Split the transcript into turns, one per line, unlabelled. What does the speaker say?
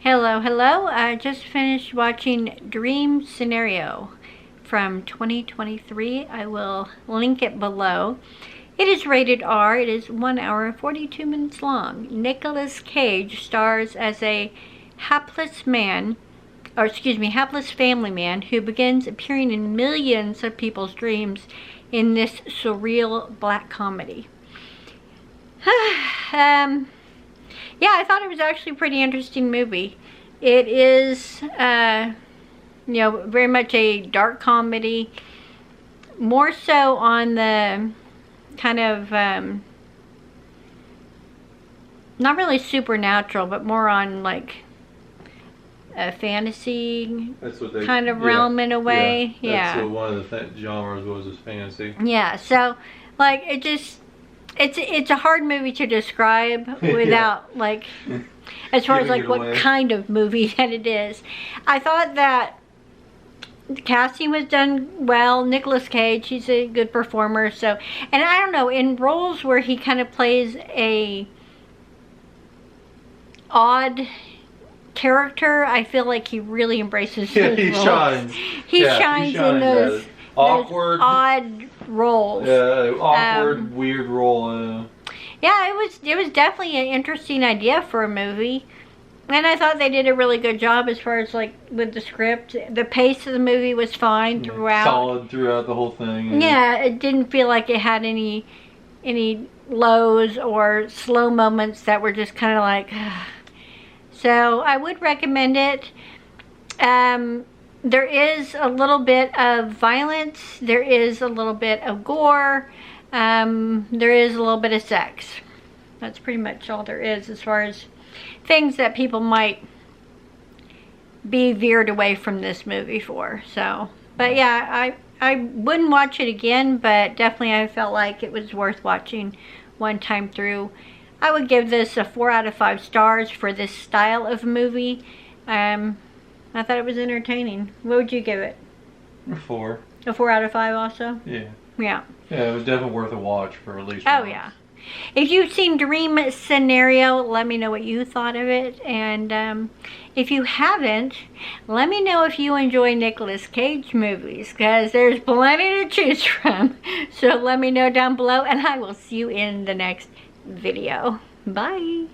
Hello, hello. I just finished watching Dream Scenario from 2023. I will link it below. It is rated R. It is 1 hour and 42 minutes long. Nicolas Cage stars as a hapless family man who begins appearing in millions of people's dreams in this surreal black comedy. Yeah, I thought it was actually a pretty interesting movie. It is, very much a dark comedy. More so on the kind of, not really supernatural, but more on like a fantasy kind of realm in a way.
That's one of the genres was fantasy.
Yeah, so like it's a hard movie to describe without like, as far as like what kind of movie that it is. I thought that the casting was done well. Nicolas Cage, he's a good performer. So, and I don't know, in roles where he kind of plays a odd character, I feel like he really embraces his roles.
Shines.
He shines in those
awkward,
odd roles.
Yeah, awkward, weird role.
Yeah, it was definitely an interesting idea for a movie. And I thought they did a really good job as far as like with the script. The pace of the movie was fine throughout.
Solid throughout the whole thing.
Yeah, it didn't feel like it had any lows or slow moments that were just kind of like... So I would recommend it. There is a little bit of violence. There is a little bit of gore. There is a little bit of sex. That's pretty much all there is as far as things that people might be veered away from this movie for. So, but yeah, I wouldn't watch it again, but definitely I felt like it was worth watching one time through. I would give this a 4 out of 5 stars for this style of movie. I thought it was entertaining. What would you give it?
A 4. A
4 out of 5 also?
Yeah.
Yeah.
Yeah, it was definitely worth a watch for at least
once.
Oh,
yeah. If you've seen Dream Scenario, let me know what you thought of it. And if you haven't, let me know if you enjoy Nicolas Cage movies, because there's plenty to choose from. So let me know down below, and I will see you in the next video. Bye.